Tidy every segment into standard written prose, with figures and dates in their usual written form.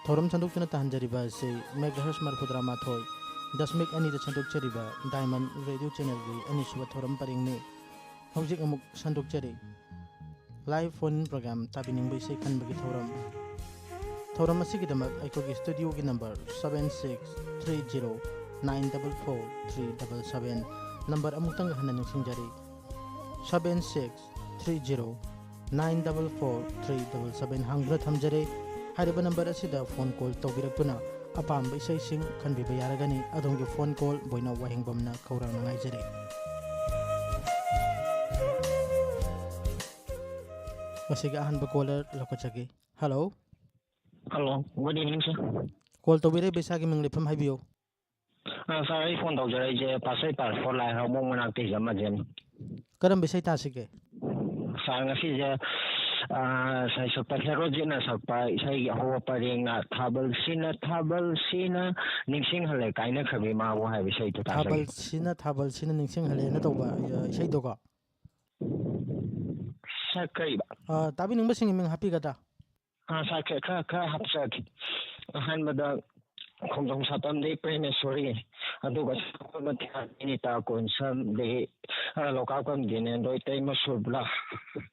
थौरम संदुक्तुना तहंजरिबा से मेगाहर्ट्ज मरफुद्रा माथोय दशमिक अनिदा संदुक्चरिबा डायमंड रेडियो चैनल की अनिसुबा थौरम परिंगने हौजिक अमुक संदुक्चरि लाइव फोन प्रोग्राम ताबिनिंगबै से खनबगी थौरम थौरम असिगिदमक अइकोगी स्टूडियो की नंबर 7630944377 नंबर अमुक्तंग हन्ना निसिंगजरि 7630944377 हांग्र थमजरे हारिबा नंबर असिदा फोन कॉल तौबिरक्तुना अपाम इसैसिंग खनबिबा यारगनी अदोंगी फोन कॉल बोइना वाहिंगबमना खौरांग नाइजरे मसिगा अहनबा कॉलर लकोचगे hello hello good evening sir call तौबिरे बेसागी मिंगलेफम हाइबियो सर आई फोन तौजरैजे पासै पार फोर लाइ हामोंग मनाक्ते जमजेन करम बेसै तासिगे सर ngasiजे sai sakta heroजना sakpa isai hawa parengna thabal sina ningsing hale kaina khabi ma wo hai bisai to ta थाबल सिना निंगसिंग हले न तौबा इसै दोगा sakaiba ताबि निंगबा सिंग मिंग हापी गदा sa kha hapsak hanbada khomjong satam de preme sorry aduga ini ta konsam de loka kam dine doi tai ma subla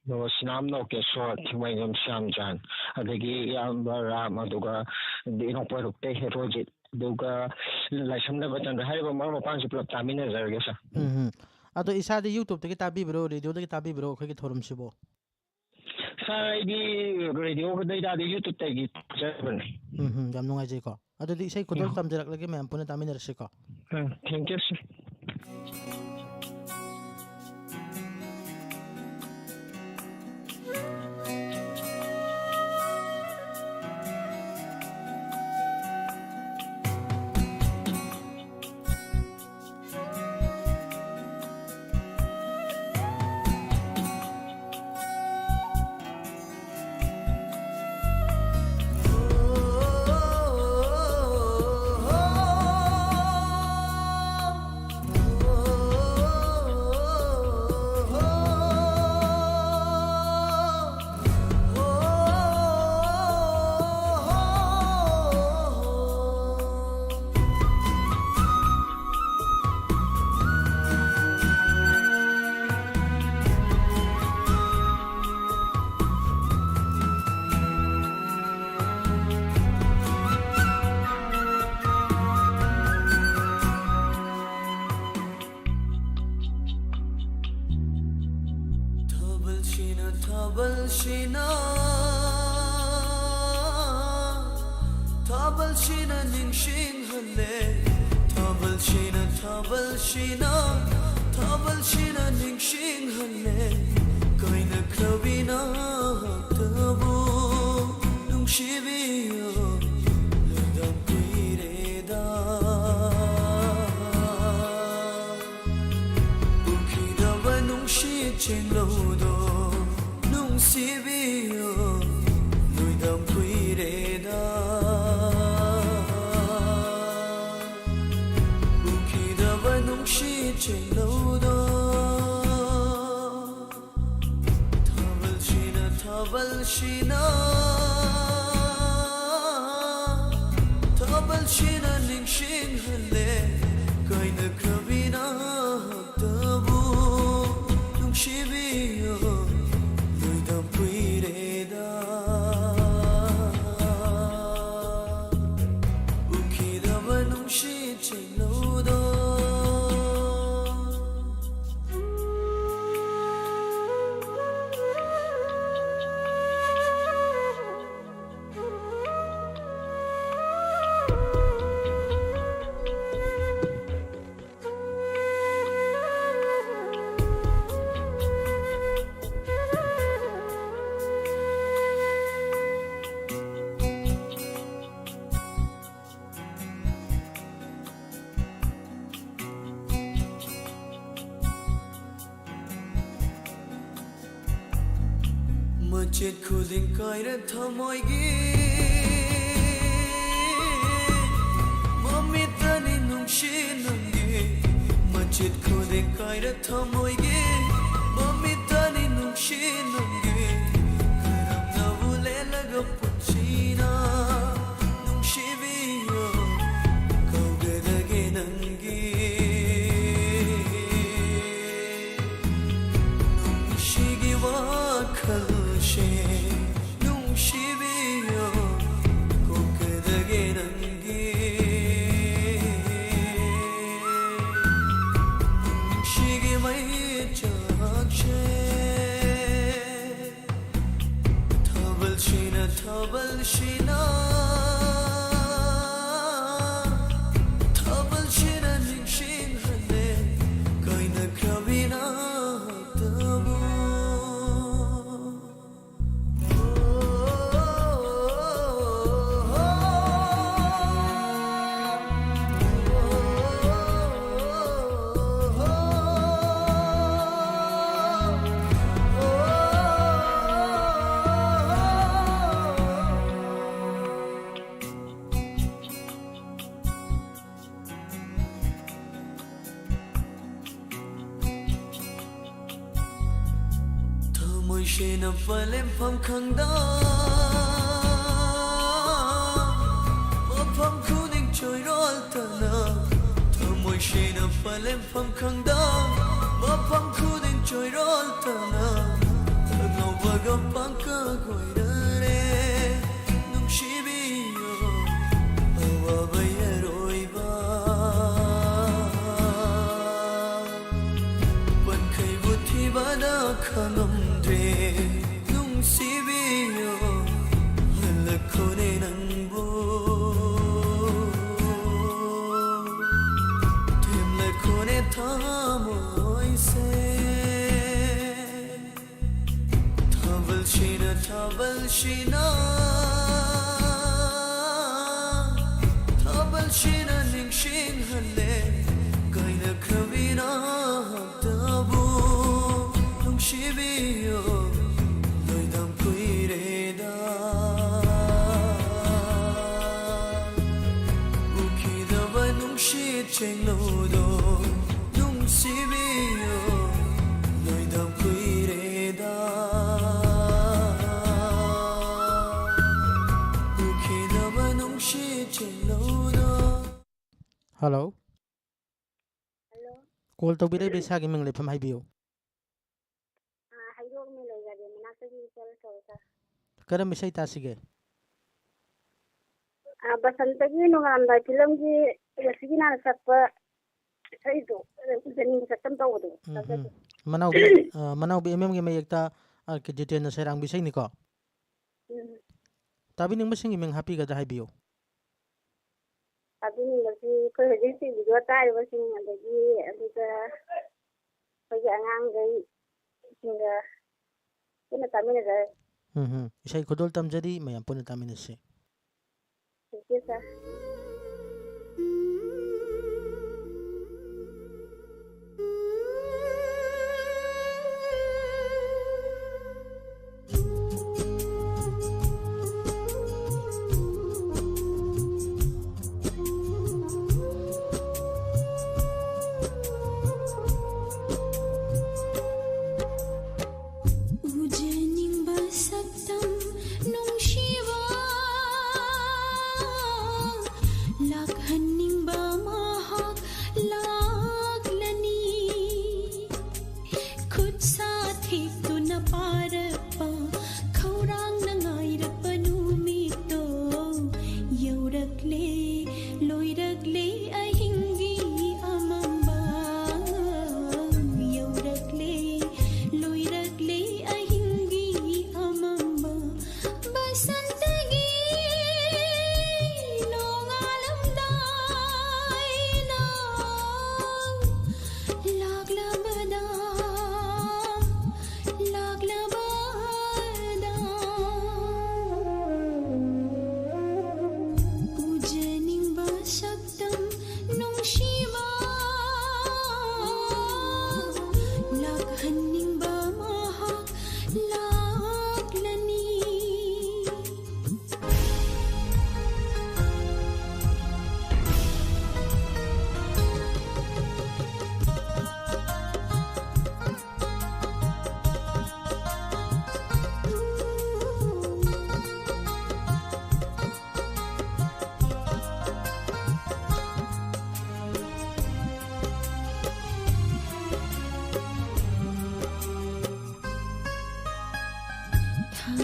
no sinam no ke so thimai gam sam jan adagi yam ram aduga de no poruk te herojit duga laisam na batan hai ba ma pan su plap tamina zarga sa अतो इसादे YouTube तक ताबी bro radio तक ताबी bro खगे theorem सिबो sai di radio ko dai da youtube tai gi jabane yam nungai je ko अतो दि इसै खुदल तमजरक लगे ma'am पुने तामिनर से को thank you sir Shina ningshin hale Tabal Shina ningshin hale Kaina kravina tabu Nung shibiyo Ladam kuireda Ukidaba nung shichin lodo Nung shibiyo Ladam kuireda Chelo Tabal Shina ningshin hale Kaina kravina tabu Nung shibiyo Luidam kuireda Ukidaba nung shi chelo Macet khudin kaira thamoigi Mamitani nungshinangi Macet khudin kaira thamoigi Mamitani nungshinangi Karam na vule laga puchina Moishena palem pham khangda Mapam kuning choy rol tana Moishena palem pham khangda Mapam kuning choy rol tana Ngau baga pangka goira re Nung shibiyo Awa bayaroi ba Ban kai buthi bada khanam dre Nung shibiyo Halakone nangbo Temlakone thamoy se Thabal shina Thabal shina ningshin halle Kaina kravina tabu Nung shibiyo Loidam kuireda Ukidaba nung shit cheng lodo Nung shibiyo Loidam kuireda Hello. Hello. Call to Bire Besagi Mingle from Hibio. I don't know like that. Minasagi Salsa. Karamishai Tasige. Basantagi no anda filmgi sigina sappa saido jeni satam tawdo. Manau BMM Mayekta Arkijitan Serang Bisanico. Tabining Missing Ming Happy Gada Hibio. Abin lagi ko hejin si video tayo basing lagi adita pajangang gai singa ina tamin na Isay Kodol Tamjadi Mayampo na Taminasi. Kisa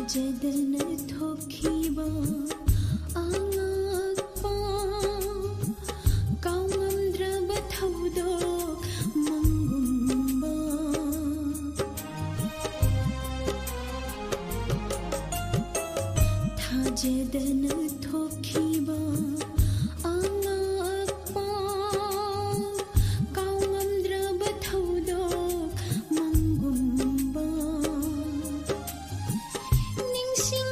Jadalna thokiba angakpa kaungamdra bathaudo mangumba Jadalna thokiba angakpa kaungamdra bathaudo mangumba Ningsing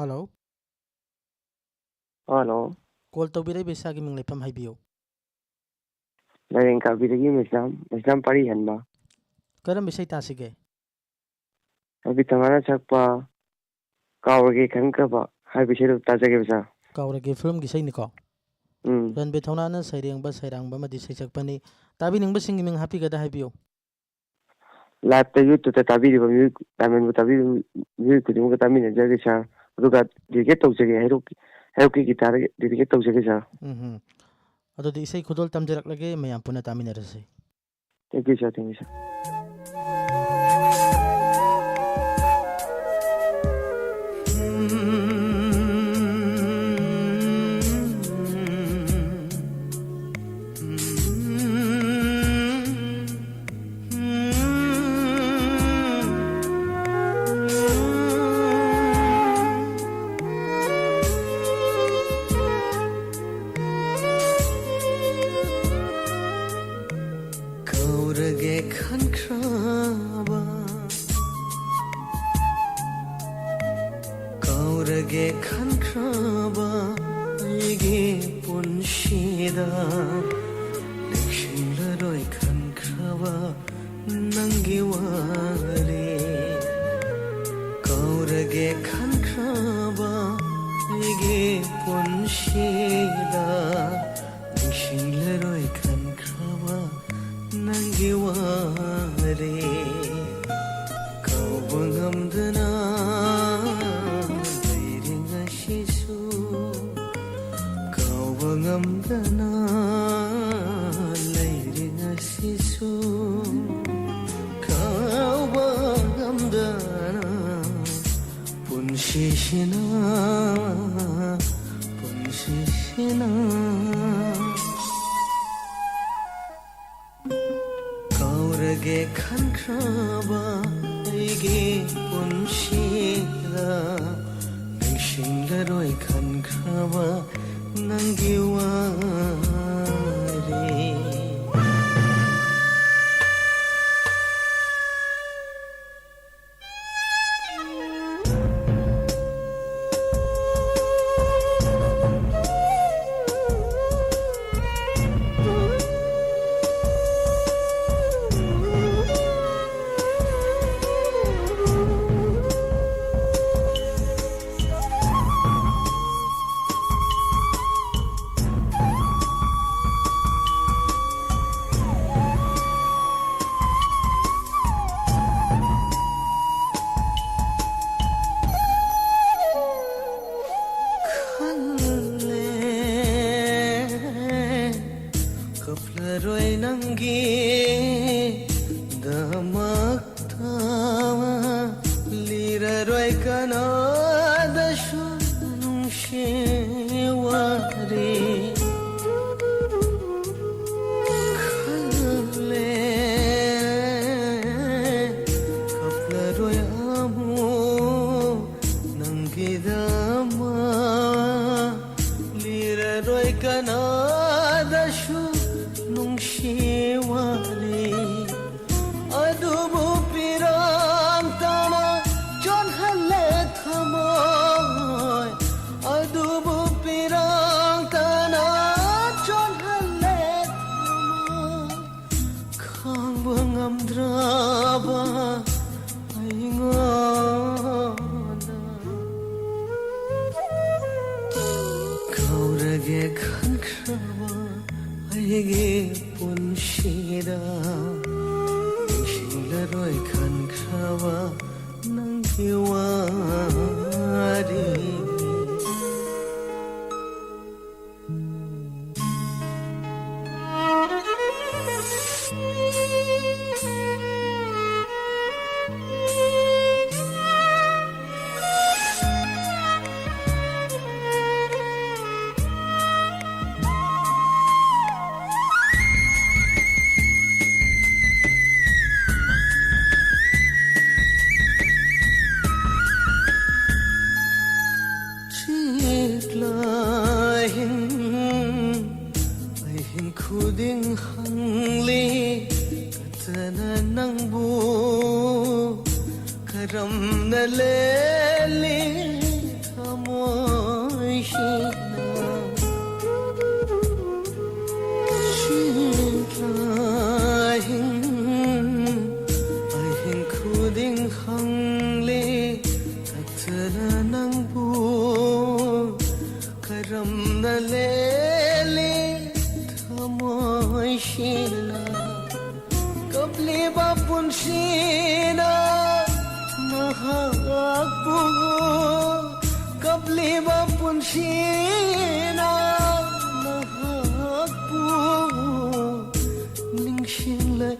hello hello call ꯇꯧꯕꯤꯔꯛꯏꯕ ꯏꯁꯥꯒꯤ ꯃꯤꯡ ꯂꯩꯐꯝ ꯍꯥꯏꯕꯤꯌꯨ ꯅꯔꯦꯟ ꯀꯥꯕꯤꯗꯒꯤ ꯃꯩꯁꯅꯥꯝ ꯄꯥꯔꯤ ꯍꯟꯕ ꯀꯔꯝꯕ ꯏꯁꯩ ꯇꯥꯁꯤꯒꯦ ꯔꯕꯤ ꯇꯉꯥꯅ ꯁꯛꯄ ꯀꯥꯎꯔꯒꯦ ꯈꯟꯈ꯭ꯔꯕ ꯍꯥꯏꯕ ꯏꯁꯩꯗꯣ ꯇꯥꯖꯒꯦ ꯁꯥꯔ ꯀꯥꯎꯔꯒꯦ ꯐꯤꯂꯝꯒꯤ ꯏꯁꯩꯅꯤꯀꯣ ꯔꯟꯕꯤꯔ ꯊꯧꯅꯥꯅ ꯁꯩꯔꯦꯡꯕ ꯁꯩꯔꯥꯡꯕ ꯑꯃꯗꯤ ꯁꯩꯁꯛꯄꯅꯤ ꯇꯥꯕꯤꯅꯤꯡꯕꯁꯤꯡꯒꯤ ꯃꯤꯡ ꯍꯥꯞꯄꯤꯒꯗ ꯍꯥꯏꯕꯤꯌꯨ ꯂꯥꯏꯞꯇ ꯌꯨꯇꯨꯕꯇ ꯇꯥꯕꯤꯔꯤꯕ ꯃꯤꯑꯣꯏ ꯗꯥꯏꯃꯟꯕꯨ ꯇꯥꯕꯤꯔꯤꯕ ꯃꯤꯑꯣꯏ ꯈꯨꯗꯤꯡꯃꯛꯀ ꯇꯥꯃꯤꯟꯅꯖꯒꯦ ꯁꯥꯔ ꯑꯗꯨꯒ ꯗꯤꯗꯤꯀꯦꯠ ꯇꯧꯖꯒꯦ ꯍꯩꯔꯣꯛꯀꯤ ꯒꯤꯇꯥꯔꯗ ꯗꯤꯗꯤꯀꯦꯠ ꯇꯧꯖꯒꯦ ꯁꯥꯔ ꯑꯗꯨꯗꯤ ꯏꯁꯩ ꯈꯨꯗꯣꯜ ꯇꯝꯖꯔꯛꯂꯒꯦ ꯃꯌꯥꯝ ꯄꯨꯟꯅ ꯇꯥꯃꯤꯟꯅꯔꯁꯤ ꯊꯦꯡꯛ ꯌꯨ ꯁꯥꯔ ꯀꯥꯎꯔꯒꯦ ꯈꯟꯈ꯭ꯔꯕ ꯑꯩꯒꯤ ꯄꯨꯟꯁꯤꯗ ꯅꯤꯡꯁꯤꯡꯂꯔꯣꯏ ꯈꯟꯈ꯭ꯔꯕ ꯅꯪꯒꯤ ꯋꯥꯔꯤ ꯀꯥꯎꯔꯒꯦ ꯈꯟꯈ꯭ꯔꯕ ꯑꯩꯒꯤ ꯄꯨꯟꯁꯤꯗ ꯅꯤꯡꯁꯤꯡꯂꯔꯣꯏ ꯈꯟꯈ꯭ꯔꯕ ꯅꯪꯒꯤ ꯋꯥꯔꯤ ꯀꯥꯎꯕ ꯉꯝꯗꯅ ꯂꯩꯔꯤ ꯉꯁꯤꯁꯨ ꯀꯥꯎꯕ ꯉꯝꯗꯅ ꯂꯩꯔꯤ ꯉꯁꯤꯁꯨ ꯀꯥꯎꯕ ꯉꯝꯗꯅ ꯄꯨꯟꯁꯤꯁꯤꯅ ꯀꯥꯎꯔꯒꯦ ꯈꯟꯈ꯭ꯔꯕ ꯑꯩꯒꯤ ꯄꯨꯟꯁꯤꯗ ꯅꯤꯡꯁꯤꯡꯂꯔꯣꯏ ꯈꯟꯈ꯭ꯔꯕ ꯅꯪꯒꯤ ꯋꯥꯔꯤ ꯀꯞꯂꯔꯣꯏ ꯅꯪꯒꯤ ꯗꯃꯛꯇ ꯂꯤꯔꯔꯣꯏ ꯀꯅꯥꯗꯁꯨ ꯅꯨꯡꯁꯤ ꯋꯥꯔꯤ ꯈꯜꯂꯦ ꯀꯞꯂꯔꯣꯏ ꯑꯃꯨꯛ ꯅꯪꯒꯤꯗꯃꯛ ꯂꯤꯔꯔꯣꯏ ꯀꯅꯥꯗꯁꯨ ꯅꯨꯡꯁꯤ ꯋꯥꯔꯤ ꯑꯗꯨꯕꯨ ꯄꯤꯔꯝꯇꯅ ꯆꯣꯟꯍꯜꯂꯦ ꯊꯃꯣꯏ ꯑꯗꯨꯕꯨ ꯄꯤꯔꯝꯇꯅ ꯆꯣꯟꯍꯜꯂꯦ ꯊꯃꯣꯏ ꯈꯥꯡꯕ ꯉꯝꯗ꯭ꯔꯕ ꯑꯩꯉꯣꯟꯗ ꯀꯥꯎꯔꯒꯦ ꯈꯟꯈ꯭ꯔꯕ ꯑꯩꯒꯤ ꯄꯨꯟꯁꯤꯗ ꯅꯤꯡꯁꯤꯡꯂꯔꯣꯏ ꯈꯟꯈ꯭ꯔꯕ ꯅꯪꯒꯤ ꯋꯥꯔꯤ ꯑꯍꯤꯡ ꯈꯨꯗꯤꯡ ꯍꯪꯂꯤ ꯀꯠꯇꯅ ꯅꯪꯕꯨ ꯀꯔꯝꯅ ꯂꯦꯜꯂꯤ mahakpo kabliba punsina mahakpo ningshinglai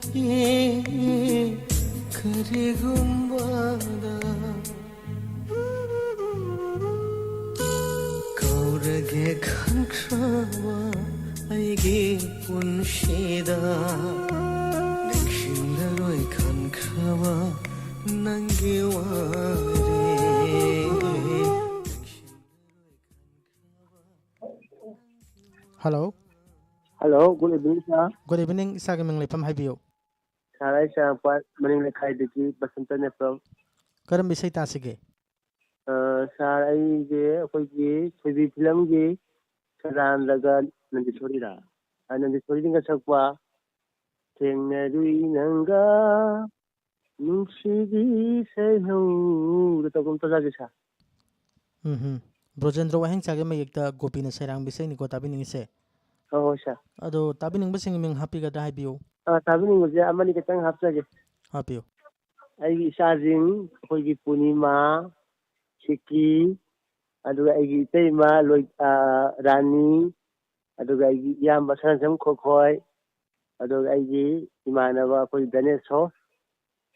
karigumbada kaurage khankraba aigi punshida ningshinlaroi khankraba nangi ware Hello. Hello, good evening, sir. Good evening. Isagi ming lepam haibiyo. Sarai sir, part maning lekhai deki basanta ne from. Karam bisai tasige. Sir, ai je koi ji TV film ji saran laga nandi thori ra. Nandi thori dinga sakwa thengna rui nanga nungsigi sai ho to kom to jage sa. Brojendra waheng chage ma yekta gopi na sairang bisai ni ko tabi ning se. Oh, sir. Ado tabi ning basing ming happy ga da haibiyo. Tabi ning je amani ke tang hapsage. Happy. Ai isajing koi gi punima Siki, aduga aigi teima loi Rani, aduga aigi yamba sanjam khokoi, aduga aigi imanaba koi Ganesh ho,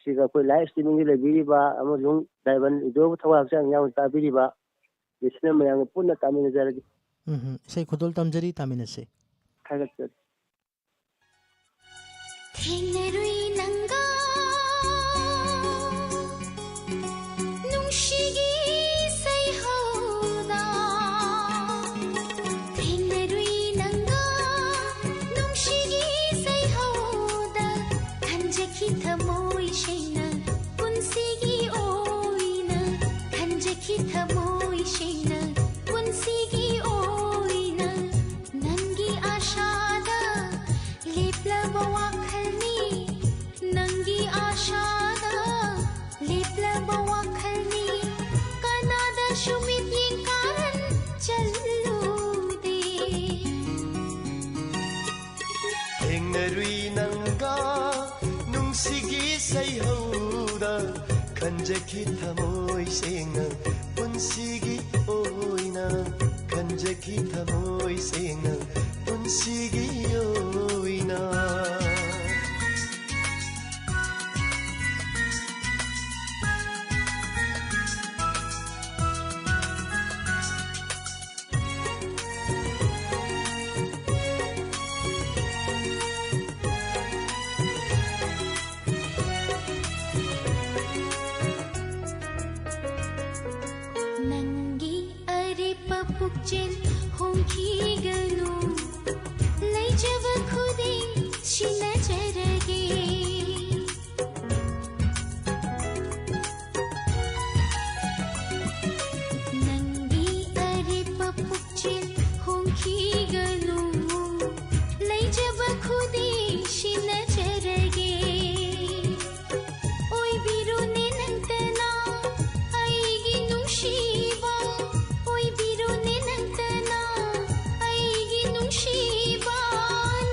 siga koi live streaming gi lebiriba among daiban ido thawa sang yang tabiriba, isna mayang punna tamina jaragi. Sei khudol tamjari tamina se. Khagat. Thengerui nanga nungshigi sai hoda Thengerui nanga nungshigi sai hoda Khanjaki thamoi shaina punsigi oina Khanjaki thamoi shaina punsigi oina Nangi ashada leplaba wakhalni Nangi ashada leplaba wakhalni Kanada shumit yingkaran challude Thengerui nanga nungsigi sai hoda Khanjaki thamoi senga punsigi oina Khanjaki thamoi senga punsigi oina Nangi are papukchen hongki ganu Lai jab khude shina charage Nangi are papukchen hongki ganu Lai jab khude shina charage Oi biru ne nantana aigi nungshiba Oi biru ne nantana aigi nungshiba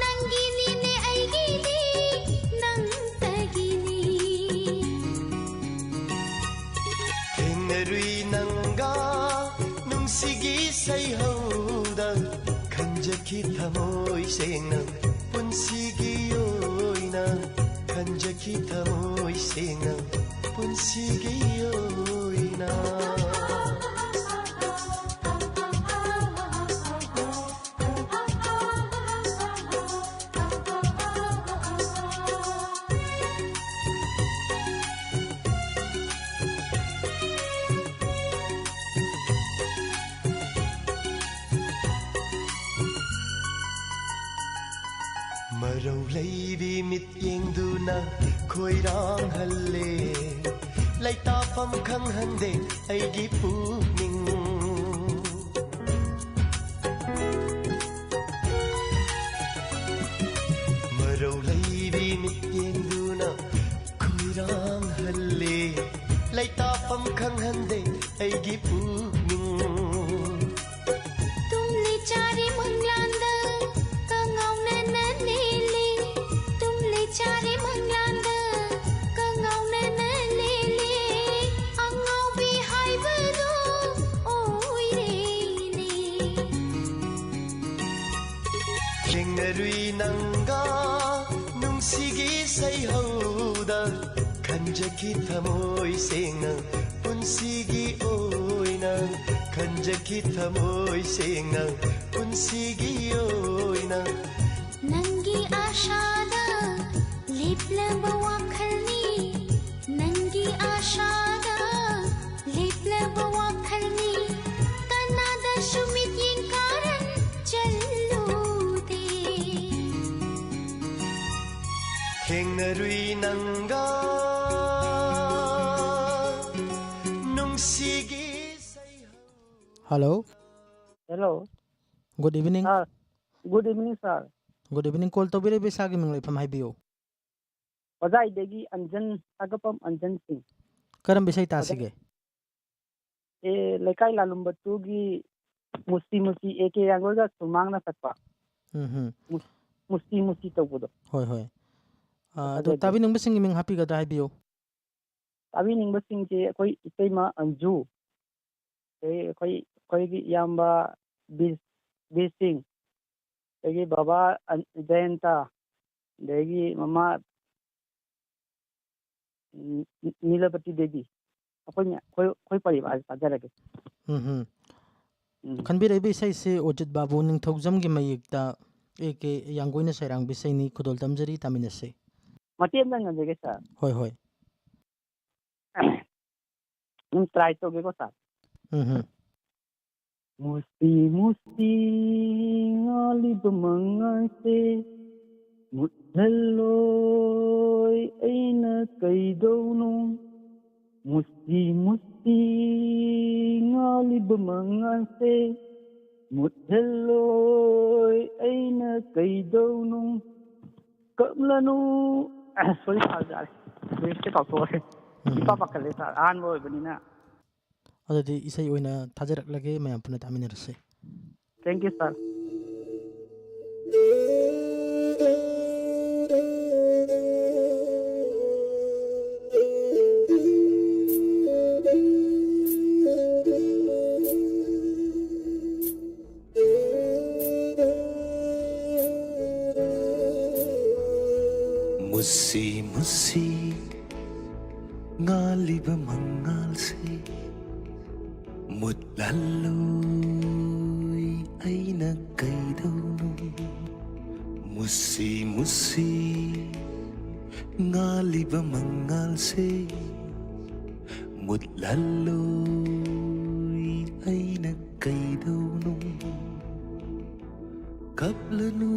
Nangini ne aigi li nantagini Thengerui nanga nungsigi sai hoda Khanjaki thamoi senga punsigi oina Khanjaki thamoi senga punsigi oina Marau leibi mityengduna khoirang halle Laitapam khanghande aigi puning Marau leibi mityengduna khoirang halle Laitapam khanghande aigi puning Tumle chare manglanda kangauna na lele Tumle chare manglanda kangauna na lele Angau ꯊꯦꯡꯅꯔꯨꯏ ꯅꯪꯒ ꯅꯨꯡꯁꯤꯒꯤ ꯁꯩꯍꯧꯗ ꯈꯟꯖꯈꯤ ꯊꯃꯣꯏ ꯁꯦꯡꯅ ꯄꯨꯟꯁꯤꯒꯤ ꯑꯣꯏꯅ ꯈꯟꯖꯈꯤ ꯊꯃꯣꯏ ꯁꯦꯡꯅ ꯄꯨꯟꯁꯤꯒꯤ ꯑꯣꯏꯅ ꯅꯪꯒꯤ ꯑꯥꯁꯥꯗ ꯂꯦꯞꯂꯕ ꯋꯥꯈꯜꯅꯤ ꯅꯪꯒꯤ ꯑꯥꯁꯥꯗ ꯂꯦꯞꯂꯕ ꯋꯥꯈꯜꯅꯤ ꯀꯅꯥꯗꯁꯨ ꯃꯤꯠꯌꯦꯡ ꯀꯥꯔꯟ ꯆꯜꯂꯨꯗꯦ ꯊꯦꯡꯅꯔꯨꯏ ꯅꯪꯒ ꯅꯨꯡꯁꯤꯒꯤ Hello. Hello. Good evening. Good evening, sir. Good evening. Call to bire besagi ming leifam haibiyo. Wazai Anjan Agapam Anjan Singh. Karam bisay tasige. Lekai Lalumbatugi Musti Eke Yangoga Sumang na Satpa. Musti Tobudo. Hoy hoy. Do tabi nang basing iming happy ka haibiyo. Tabi ning basing je koi itema Anju. Koi yamba Bising. Degi Baba Jayanta. Degi Mama Nilapati Devi. Koi परिवार साझा लगे खनबिर बिसै से ओजित बाबू निंगथौजम गी मयिकता एके यांगोइना सैरांग बिसैनी खुदोल तमजरी तामिनसे मटेम नंग जगे sir होय होय हम ट्राई तो गेको सर मुस्ती ngali bemang se muthaloi aina kaidono Musti ngali bemang se muthaloi aina kaidono kamlanu sorry sir wait ka ko ipa pakale sir an boy banina adadi isai oina thajarak lage mayam puna taminarse thank you sir Musi ngaliba mangal se mutlaloi aina kaidono Musi ngaliba mangal se mutlaloi aina kaidono kaplanu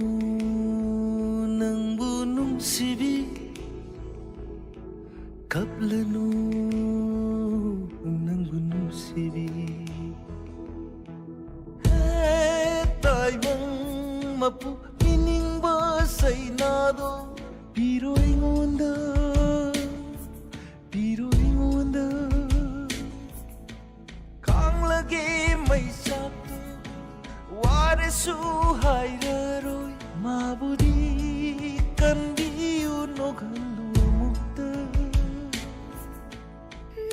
nang bunung sibi kaplanu nang bunung sibi taimang mapu ining ba say nado piro ingonda kang lagi may sakto ware su hairaroi mabudi kandiyo no gandu mukta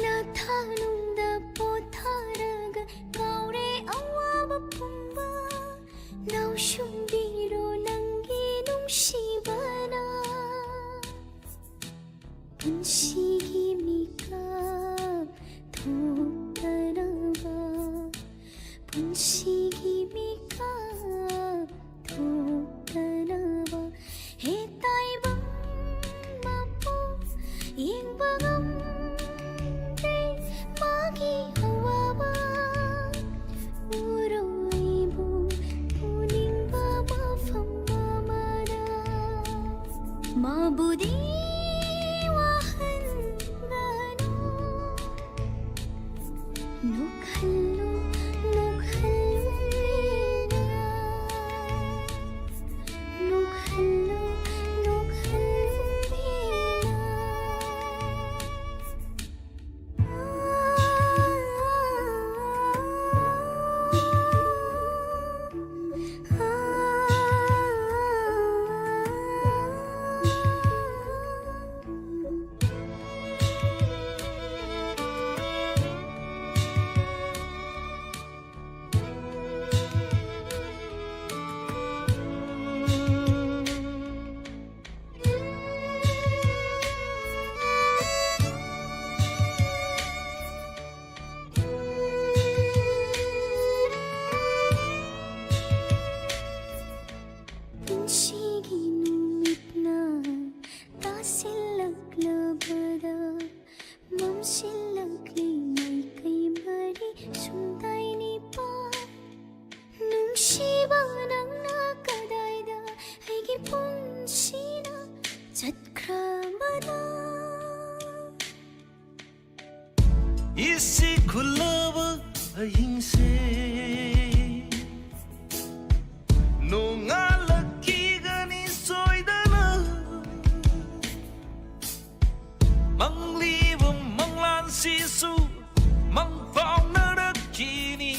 나타눈다 보타라가 가을의 아와바 품바 나우숑비로 남기는 시바나 분식이미까 독다라바 분식이미까 독다라바 해따이방 마포 잉방음 Magi hawawa uroibu kuning baba famamara mabudi wahan gano nukhallu ꯑꯍꯤꯡꯁꯦ ꯅꯣꯡꯉꯥꯜꯂꯛꯈꯤꯒꯅꯤ ꯁꯣꯏꯗꯅ ꯃꯪꯂꯤꯕ ꯃꯪꯂꯥꯟꯁꯤꯁꯨ ꯃꯪꯐꯥꯎꯅꯔꯛꯈꯤꯅꯤ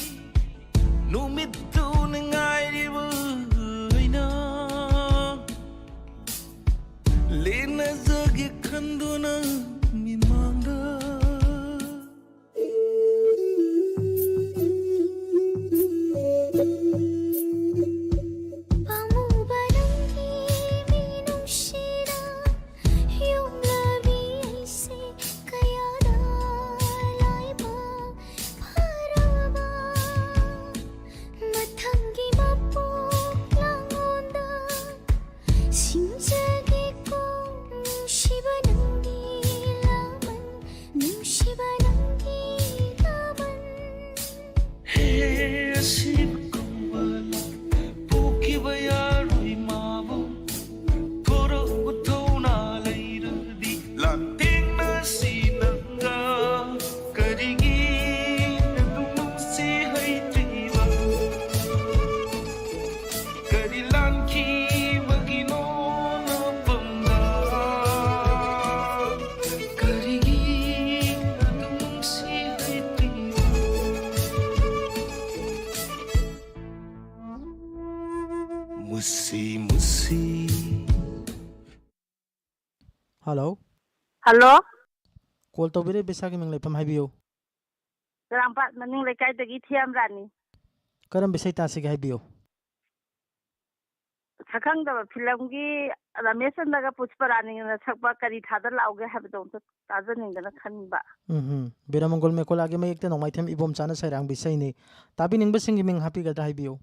ꯅꯨꯃꯤꯠꯇꯨꯅ ꯉꯥꯏꯔꯤꯕ ꯑꯩꯅ ꯂꯦꯟꯅꯖꯒꯦ ꯈꯟꯗꯨꯅ ꯃꯤꯠꯃꯥꯡꯗ ꯄꯥꯝꯃꯨꯕ ꯅꯪꯒꯤ ꯃꯤꯅꯨꯡꯁꯤꯗ ꯌꯣꯝꯂꯕꯤ ꯑꯩꯁꯦ ꯀꯌꯥꯗ ꯂꯥꯏꯕꯛ ꯐꯔꯕ ꯃꯊꯪꯒꯤ ꯃꯄꯣꯛ ꯂꯥꯡꯉꯣꯟꯗ ꯁꯤꯡꯖꯒꯦꯀꯣ ꯅꯨꯡꯁꯤꯕ ꯅꯪꯒꯤ ꯂꯃꯟ ꯅꯨꯡꯁꯤꯕ ꯅꯪꯒꯤ ꯂꯃꯟ ꯍꯦ ꯑꯁꯤꯕ ꯀꯧꯕ ꯄꯣꯛꯈꯤꯕ ꯌꯥꯔꯣꯏ ꯃꯥꯕꯨ ꯊꯣꯔꯛꯎ ꯊꯧꯅꯥ ꯂꯩꯔꯗꯤ ꯂꯥꯟꯊꯦꯡꯅꯁꯤ ꯅꯪꯒ ꯀꯔꯤꯒꯤ ꯑꯗꯨꯝ ꯅꯨꯡꯁꯤ ꯍꯩꯇ꯭ꯔꯤꯕ ꯀꯔꯤ ꯂꯥꯟꯈꯤꯕꯒꯤꯅꯣ ꯅꯄꯝꯗ ꯀꯔꯤꯒꯤ ꯑꯗꯨꯝ ꯅꯨꯡꯁꯤ ꯍꯩꯇ꯭ꯔꯤꯕ 무시 무시 Hello. ꯍꯜꯂꯣ Call tawbire besagi ming leipam haibiyo. ꯆꯔꯥꯡꯄꯥꯠ ꯃꯅꯤꯡ ꯂꯩꯀꯥꯏꯗꯒꯤ ꯊꯤꯌꯥꯝꯔꯥꯅꯤ Karam besai tasig haibiyo. ꯁꯛꯈꯪꯗꯕ ꯐꯤꯂꯝꯒꯤ ꯔꯃꯦꯁ ꯆꯟꯗ꯭ꯔꯒ ꯄꯨꯁꯄꯔꯥꯅꯤꯅ ꯁꯛꯄ ꯀꯔꯤ ꯊꯥꯗ ꯂꯥꯛꯎꯒꯦ ꯍꯥꯏꯕꯗꯣ ꯑꯝꯇ ꯇꯥꯖꯅꯤꯡꯗꯅ ꯈꯟꯕ Biramangol me kolagi mayekta nongmaithem ibom chana sairang bisai ni. Tabi ning besing ming happy gada haibiyo.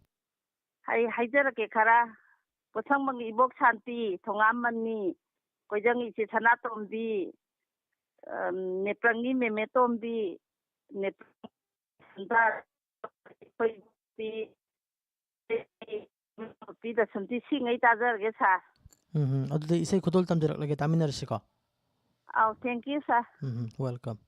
ꯍꯥꯏꯖꯔꯛꯀꯦ ꯈꯔ ꯄꯣꯠꯁꯪꯕꯝꯒꯤ ꯏꯕꯣꯛ ꯁꯥꯟꯇꯤ ꯊꯣꯉꯥꯝꯃꯅꯤ ꯀꯣꯏꯖꯪ ꯏꯆꯦ ꯁꯅꯥꯇꯣꯝꯕꯤ ꯅꯦꯄ꯭ꯔꯪꯒꯤ ꯃꯦꯃꯦꯇꯣꯝꯕꯤ ꯅꯨꯄꯤꯗ ꯁꯨꯝꯇꯤ ꯁꯤꯉꯩ ꯇꯥꯖꯔꯒꯦ ꯁꯥꯔ Adudi isai khudol tamdirak taminarsi ko. ꯑꯧ ꯊꯦꯡꯛ ꯌꯨ ꯁꯥꯔ Welcome.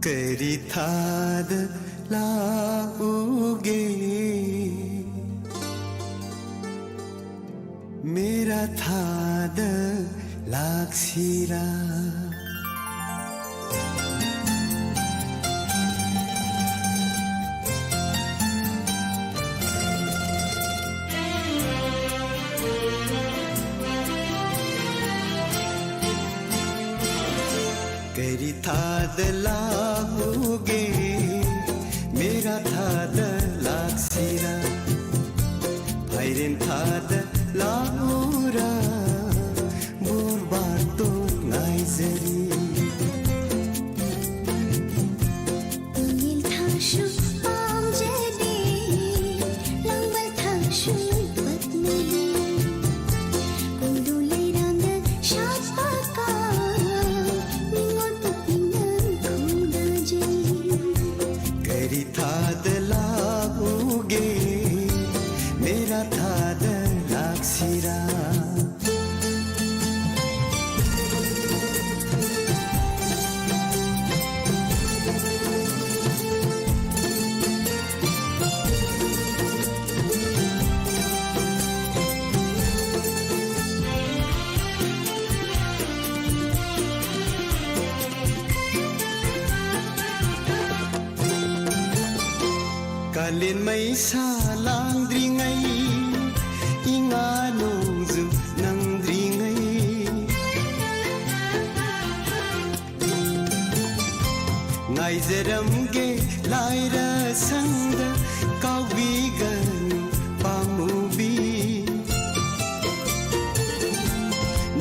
करी थाद लाओगे मेरा थाद लाक्सिरा करी थाद लाओगे मेरा थाद लाक्सिरा भाइरेन थाद लाऊरा बुरबार तो नाइजरी नील थाशु पामजेदी लंबल थाशु पत्नी कुंडुले रंग शापका निंगोल पुपिंगन खुदाजे करी थाद लाओगे मेरा थाद लाक्सिरा कालिन मैसा लांद्रिङै इङा नोंजु नंद्रिङै नाइजरमगे लाइरा संग काविगन पामुबी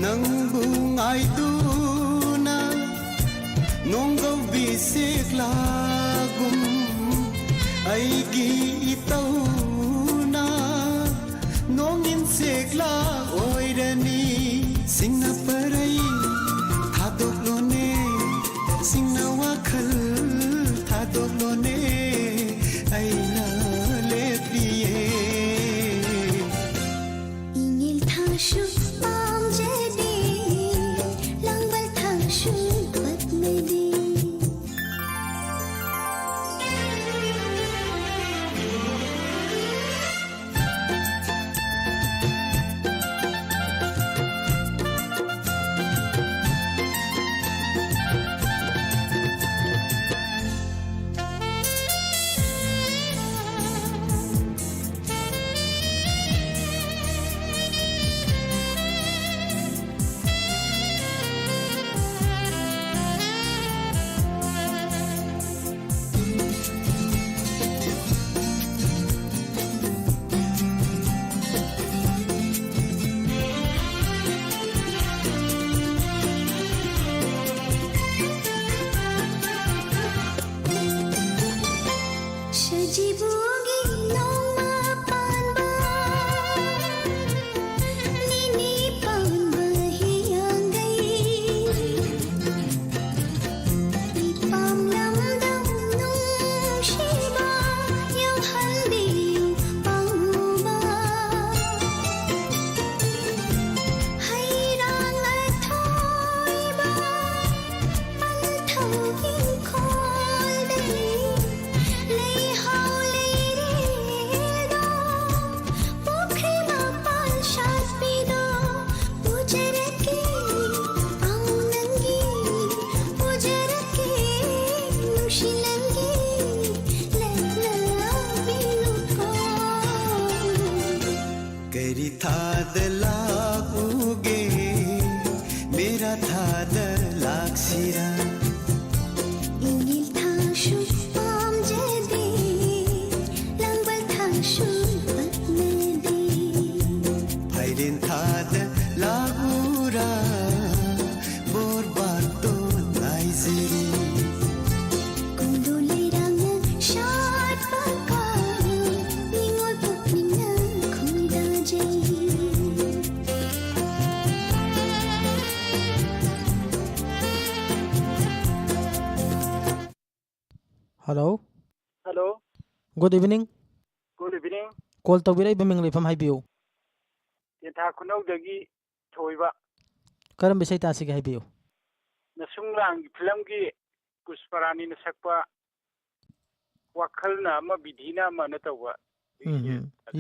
नंबु आइदुना नोंगौ बिसेक लागुम ꯑꯩꯒꯤ ꯏꯇꯧꯅ ꯅꯣꯡꯏꯟ ꯁꯦꯛꯂꯥ ꯑꯣꯏꯔꯅꯤ ꯁꯤꯡꯅ ꯄꯔꯩ ꯊꯥꯗꯣꯛꯂꯣꯅꯦ ꯁꯤꯡꯅ ꯋꯥꯈꯜ ꯊꯥꯗꯣꯛꯂꯣꯅꯦ ꯑꯩꯅ ꯂꯦꯞꯄꯤꯌꯦ 이닐 타슈 빰제디 랑발 타슈 밭메디 서지부기 너마 빤바 니니 빤바 희양가이 이밤람담 농시바 영한비유 빵우바 하이랑을 토이바 안타우긴 콜데이 करी थाद लागूगे मेरा थाद लागसिरा 이닐 타슈 빰제디 랑발 타슈 밭메디 फाइलिन थाद लागूरा बोरबार तो नाइजेरी 곤돌레랑은 샷바카 닝올 뽑히는 콩다제 Hello. Hello, Good evening. good evening. Call tawbirai baming leifam haibiu. Tentha khunawdagi thoiba Karam bisai tasige haibiu. nasunglang filamgi Pusparani na sakpa wakhalna ama bidhina ama na tawwa.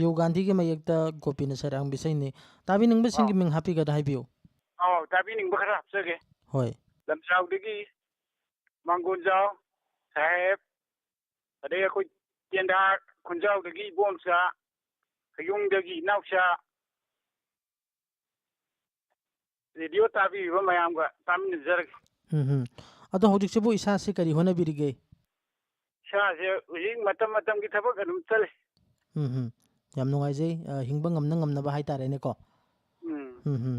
Yu Gandhi ke mayekta gopi na sarang bisai ni. Tabi nang basing ming happy gada haibiu. Tabi ningba khara hapsage. Hoy. Lamsaudagi Mangunjao Saheb adai akhoi Tienda Khunjaudagi Bomsa Khayungdagi Nausha Radio tabi ba mayamga tamin zarag Ado hojik sebu isa se kari hona birige. Shase ujing matam ki thabak adum chale. Yam nungaijai hingba ngamna ngamna ba haitare ne ko.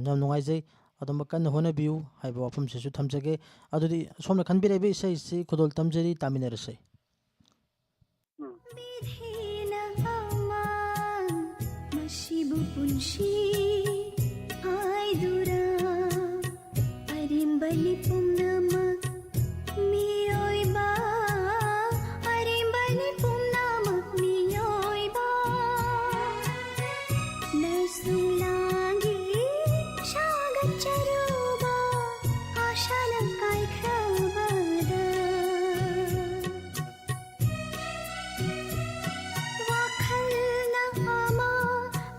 Yam nungaijai adom kan hona biu haiba wafum se su thamjage adudi somna khanbire be sai se khodol tamjeri taminere sai. বিধিনা আমার মাসিবু পুনশি আইদুরা আরিম্বলি পুমনামা মিয়ইবা আরিম্বলি পুমনামা মিয়ইবা নাসুলাঙ্গি শাগচরুবা আশানা কাইখাবাদা wakhalna ama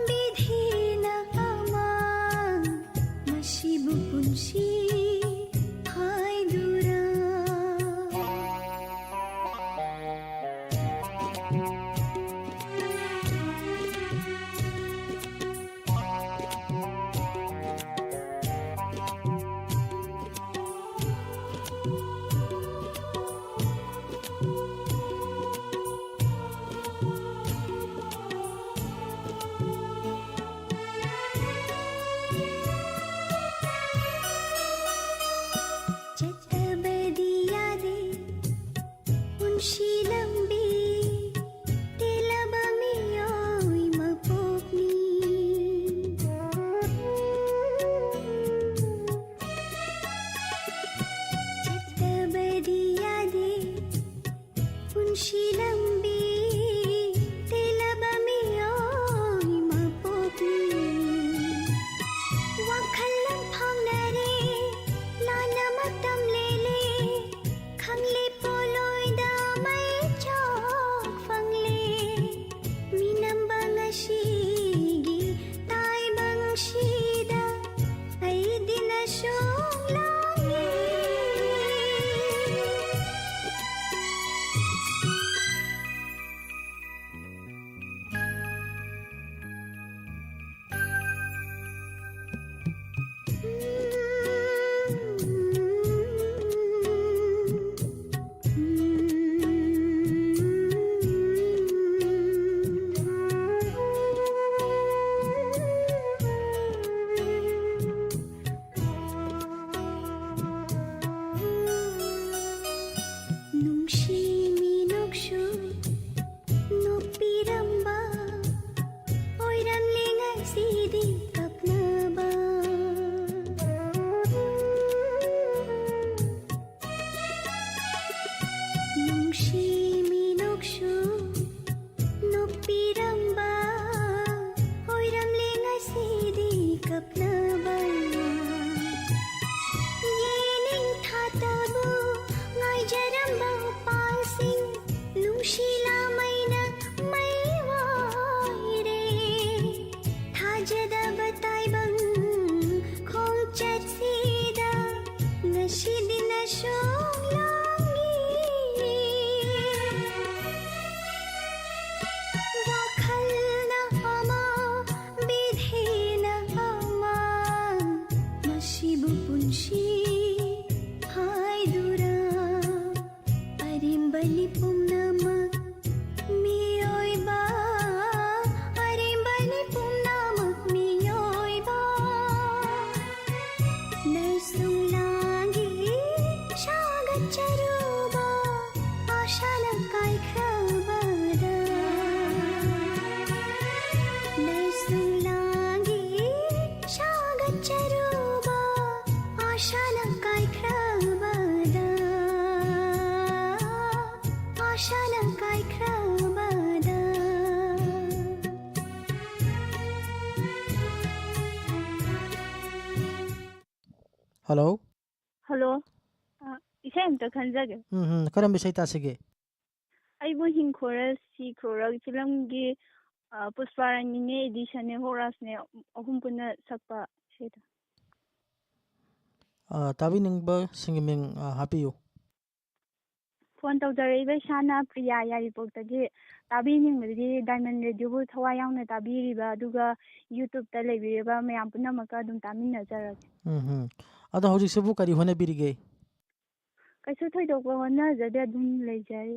bidhina ama masibu punshi haidura ꯅꯪꯁꯨ ꯅꯣꯛꯄꯤꯔꯝꯕ ꯑꯣꯏꯔꯝꯂꯦ ꯉꯁꯤꯗꯤ ꯀꯞꯅꯕ ꯌꯦꯅꯤꯡ ꯊꯥꯇꯕꯨ ꯉꯥꯏꯖꯔꯝꯕ ꯎꯄꯥꯜꯁꯤꯡ ꯅꯨꯡꯁꯤꯂꯥꯃꯩꯅ ꯃꯩ ꯋꯥꯏꯔꯦ ꯊꯥꯖꯗꯕ ꯇꯥꯏꯕꯪ ꯈꯣꯡꯆꯠꯁꯤꯗ ꯉꯁꯤꯗꯤ ꯅꯁꯣꯡꯂꯣꯡꯉꯤ ꯋꯥꯈꯜꯅ ꯑꯃ ꯕꯤꯙꯤꯅ ꯑꯃ ꯃꯁꯤꯕꯨ ꯄꯨꯟꯁꯤ ꯍꯥꯏꯗꯨꯔꯥ ꯑꯔꯦꯝꯕꯅꯤ ꯄꯨꯝꯅꯃꯛ ꯃꯤꯑꯣꯏꯕ ꯑꯔꯦꯝꯕꯅꯤ ꯄꯨꯝꯅꯃꯛ ꯃꯤꯑꯣꯏꯕ ꯅꯩꯁꯨꯡꯂꯥꯡꯒꯤ ꯁꯥꯒꯠꯆꯔꯨꯕ ಆಶಾನ ಕಾಯ್ಖಬದ ನೈಸುಂಲಾಂಗಿ ಶಾಗಚ್ಚರೂಬ ಆಶಾನ ಕಾಯ್ಖಬದ ಆಶಾನ ಕಾಯ್ಖಬದ Hello. ꯍꯜꯂꯣ ꯏꯁꯩ ꯑꯝꯇ ꯈꯟꯖꯒꯦ ꯀꯔꯝꯕ ꯏꯁꯩ ꯇꯥꯁꯤꯒꯦ? ꯑꯩꯕꯨ ꯍꯤꯡꯈꯣꯔ ꯁꯤꯈꯣꯔ ꯐꯤꯂꯝꯒꯤ ꯄꯨꯁꯄꯥꯔꯥꯅꯤꯅꯦ ꯏꯗꯤꯁꯟꯅꯦ ꯍꯣꯔꯥꯁꯅꯦ ꯑꯍꯨꯝ ꯄꯨꯟꯅ ꯁꯛꯄ ꯏꯁꯩꯗꯣ. ꯇꯥꯕꯤꯅꯤꯡꯕ ꯁꯤꯡꯒꯤ ꯃꯤꯡ ꯍꯥꯞꯄꯤꯌꯨ. ꯐꯣꯟ ꯇꯧꯖꯔꯛꯏꯕ ꯏꯁꯥꯅ ꯄ꯭ꯔꯤꯌꯥ ꯌꯥꯏꯔꯤꯄꯣꯛꯇꯒꯤ ꯇꯥꯕꯤꯅꯤꯡꯕꯗꯤ ꯗꯥꯏꯃꯟ ꯔꯦꯗꯤꯑꯣꯕꯨ ꯊꯋꯥꯏ ꯌꯥꯎꯅ ꯇꯥꯕꯤꯔꯤꯕ ꯑꯗꯨꯒ ꯌꯨꯇꯨꯕꯇ ꯂꯩꯕꯤꯔꯤꯕ ꯃꯌꯥꯝ ꯄꯨꯝꯅꯃꯛꯀ ꯑꯗꯨꯝ ꯇꯥꯃꯤꯟꯅꯖꯔꯒꯦ. ꯑꯗꯣ ꯍꯧꯖꯤꯛꯁꯤꯕꯨ ꯀꯔꯤ ꯍꯣꯠꯅꯕꯤꯔꯤꯒꯦ? ꯀꯩꯁꯨ ꯊꯣꯏꯗꯣꯛꯄ ꯍꯣꯠꯅꯖꯗꯦ ꯑꯗꯨꯝ ꯂꯩꯖꯔꯤ.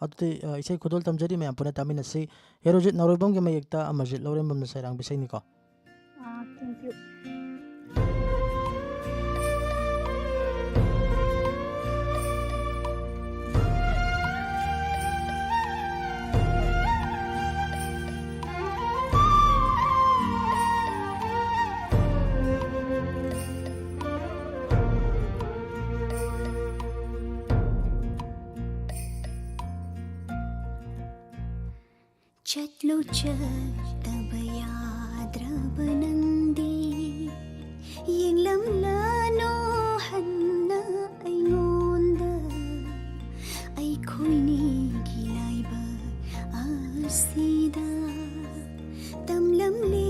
ꯑꯗꯨꯗꯤ ꯏꯁꯩ ꯈꯨꯗꯣꯜ ꯇꯝꯖꯔꯤ ꯃꯌꯥꯝ ꯄꯨꯟꯅ ꯇꯥꯃꯤꯟꯅꯁꯤ. ꯍꯦꯔꯣꯖꯤꯠ ꯅꯥꯎꯔꯦꯝꯕꯝꯒꯤ ꯃꯌꯦꯛꯇ ꯑꯃꯔꯖꯤꯠ ꯂꯧꯔꯦꯝꯕꯝꯅ ꯁꯩꯔꯥꯡꯕ ꯏꯁꯩꯅꯤꯀꯣ. Thank you. ಚಟ್ಲು ಚಟ್ಟಬ ಯಾದ್ರಬ ನಂದಿ ꯌꯦꯡꯂꯝꯂꯅꯣ ꯍꯟꯅ ꯑꯩꯉꯣꯟꯗ ꯑꯩꯈꯣꯏꯅꯤꯒꯤ ꯂꯥꯏꯕꯛ ꯑꯁꯤꯗ ꯇꯝꯂꯝꯂꯦ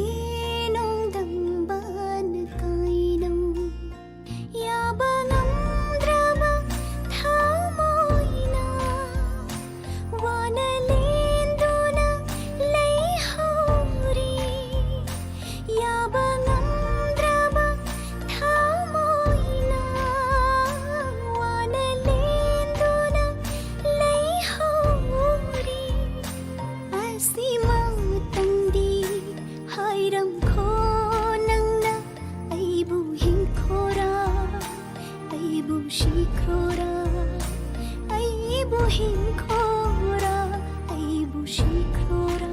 ꯅꯣꯡꯗꯝꯕꯅ ꯀꯥꯏꯅꯧ ꯌꯥꯕ ꯉꯝꯗ꯭ꯔꯕ ꯊꯃꯣꯏꯅ ꯋꯥꯅ ꯂꯦꯟꯗꯨꯅ ꯂꯩꯍꯧꯔꯤ ꯌꯥꯕ ꯉꯝꯗ꯭ꯔꯕ ꯊꯃꯣꯏꯅ ꯋꯥꯅ ꯂꯦꯟꯗꯨꯅ ꯂꯩꯍꯧꯔꯤ ꯑꯁꯤꯃꯇꯪꯗꯤ ꯍꯥꯏꯔꯝꯈꯣ ꯅꯪꯅ ꯑꯩꯕꯨ ꯍꯤꯡꯈꯣꯔꯥ ꯑꯩꯕు ꯁꯤꯈ꯭ꯔꯣꯔꯥ ꯑꯩꯕꯨ ꯍꯤꯡꯈꯣꯔꯥ ꯑꯩꯕꯨ ꯁꯤꯈ꯭ꯔꯣꯔꯥ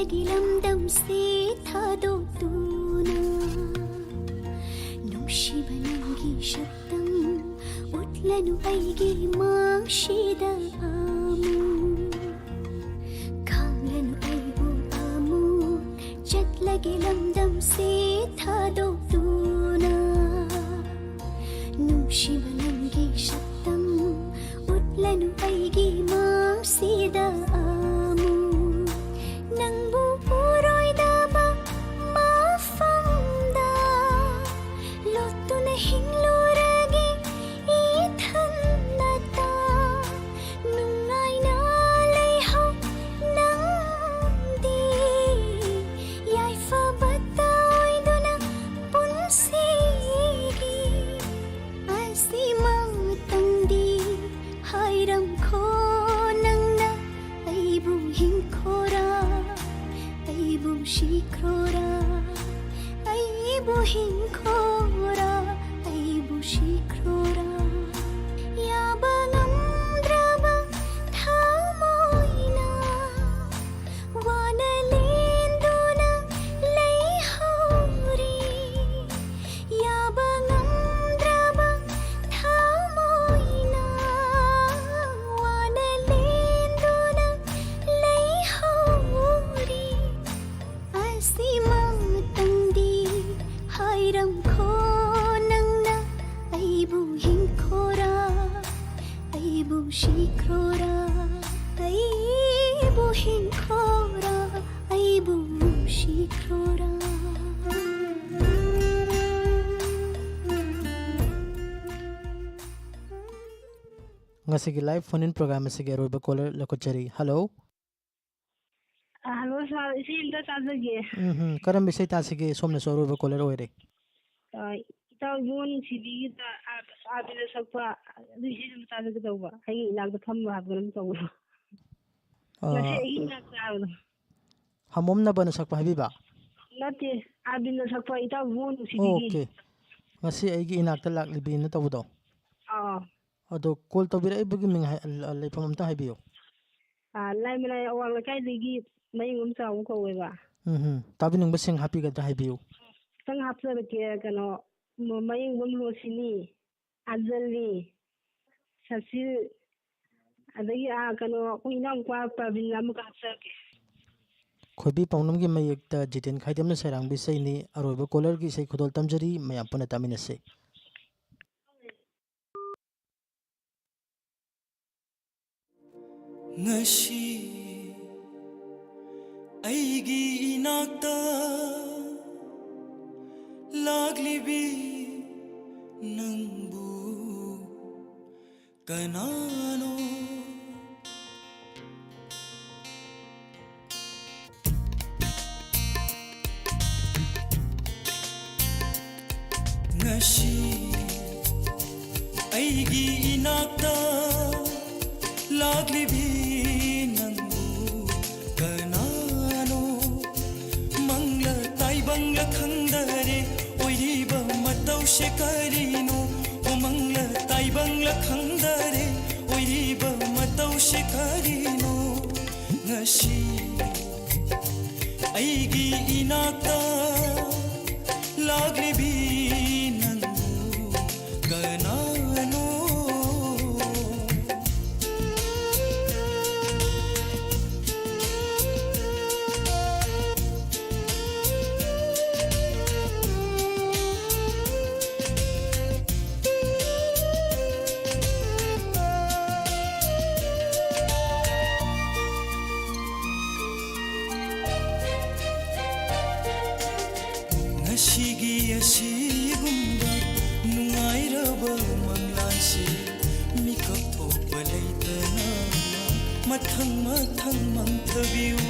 ꯆꯠꯂꯒꯦ ꯂꯝꯗꯝꯁꯦ ꯊꯥꯗꯣꯛꯇꯨꯅ ꯅꯨꯡꯁꯤꯕ ꯅꯪꯒꯤ ꯁꯛꯇꯝ ꯎꯠꯂꯅꯨ ꯑꯩꯒꯤ ꯃꯥꯡꯁꯤꯗ ꯑꯃꯨꯛ ꯈꯪꯂꯅꯨ ꯑꯩꯕꯨ ꯑꯃꯨꯛ ꯆꯠꯂꯒꯦ ꯂꯝꯗꯝꯁꯦ ꯊꯥꯗꯣꯛꯇꯨꯅ ꯅꯨꯡꯁꯤꯕ ꯅꯪꯒꯤ ꯁꯛꯇꯝ ꯎꯠꯂꯅꯨ ꯑꯩꯒꯤ ꯃꯥꯡꯁꯤꯗ ꯑꯃꯨꯛ ꯅꯪꯕꯨ ꯎꯔꯣꯏꯗꯕ ꯃꯐꯝꯗ ꯂꯣꯠꯇꯨꯅ ꯍꯤꯡꯂꯨꯔꯒꯦ ꯏꯊꯟꯇ ꯅꯨꯡꯉꯥꯏꯅ ꯂꯩꯍꯧ ꯅꯪꯗꯤ ꯌꯥꯏꯐꯕꯇ ꯑꯣꯏꯗꯨꯅ ꯄꯨꯟꯁꯤꯒꯤ ꯑꯁꯤꯃꯇꯪꯗꯤ ꯍꯥꯏꯔꯝꯈꯣ ꯅꯪꯅ ꯑꯩꯕꯨ ꯍꯤꯡꯈꯣꯔꯥ ꯑꯩꯕꯨ 시크로라 아이부 흰코라 아이부 시크로라 야방암드라방 타모이나 와날린도나 레이호리 야방암드라방 타모이나 와날린도나 레이호리 아시망땅디 하이람코 낭나 아이부 흰코라 아이부 시크로라 아이부 흰코라 아이부 시크로라 ngasigi live phone in program asigi aroiba caller lakochari hello hello sir इसी इंटर ताजगे karam bisai tasigi somna so aroiba caller oire इताव जोन सिदी ता आबिले सकपा दिसी दम ताजगे दौबा हाई इनाक फम हाबगरम तौबा नसे इनाक तावलो hamomna bana sakpa habiba नते आबिले सकपा इताव जोन सिदी okay ngasi aigi inakta laklibi na tawdo आ ado call tawbira ibigi ming leifam amta haibiyo लाई मलाई अवाल kai digi mai ngum chaw ko weba tabining basing happy ga haibiyo tang hapsa ke kano mai ngum lo sini azali sasi adagi kano kuinam kwa pabin lam ka hapsa ke khobi paunam gi mayekta jiten khaidamna sarang bisai ni aroiba caller gi sei khodol tamjari mayam puna taminase ngasi aigi inakta laglibi nangbu kanano ngasi aigi inakta laglibi nangbu kanano mangla taibangla khangdare oiriba matau shekarino o mangla taibangla khangdare oiriba matau shekarino ngasi aigi inakta laglibi nangbu kanano ngashigi asigumba nungairaba manglansi mikap thokpa leitana mathang mathang mangthabiu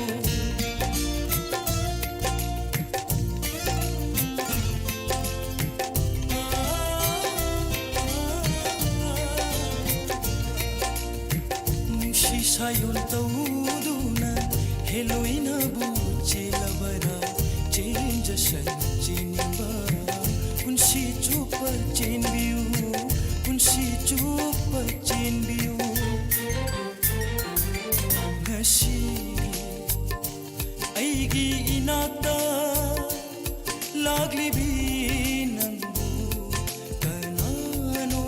nushi sayon tawduna heloina bu chelabara change san chinba unsi chupa chain view unsi chupa chain view ngasi ai इनाक्ता लागलिबी नंबु कनानो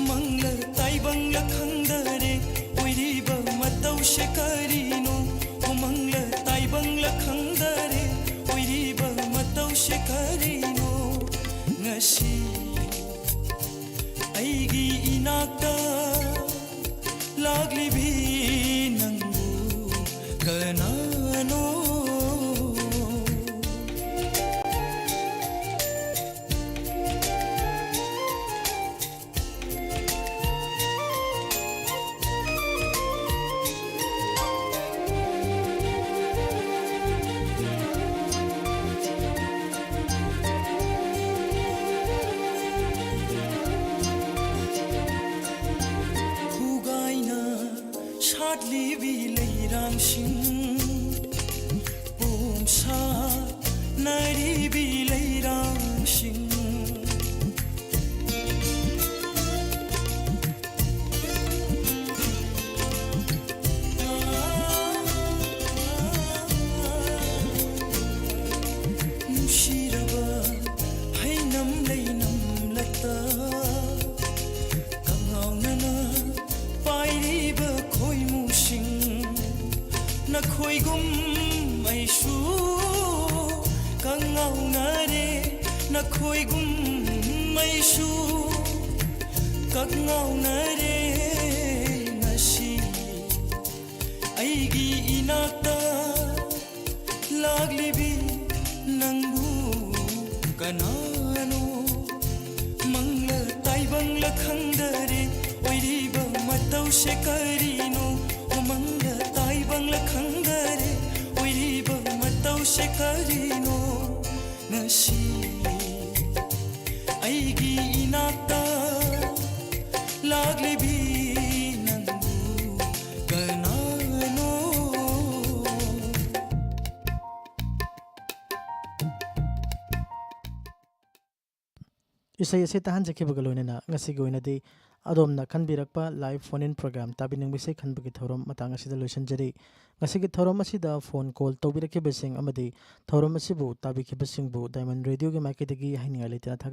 Mangal ताइबंगल खंगदरे ओइरिबा मतौशे करिनो O Mangal ताइबंगल खंगदरे ओइरिबा मतौशे करिनो ngasi aigi inakta laglibi nangu kanano Libi leirang sing Pomsa naribi leirang sing Nushiraba hainam leinam lata Kangaunana pairiba khoimu Nakhoigum maishu kangaunare Nakhoigum maishu kangaunare Ngasi aigi inakta laglibi nangu kanano mangla taibangla khangdare oiriba matause karino mangla taibangla khangdare oiriba matause karino ngasi aigi inakta laglibi nangu kanano isai ase tahan jakhibaga loinena ngasi goinadi adomna khanbirakpa live phone in program tabining bisai khanbagi thorom matang asida loisanjari ngasigi thorom asida phone call tawbirakibasing amadi thorom asibu tabikibasingbu diamond radio ge maikidagi haininga leitena thagat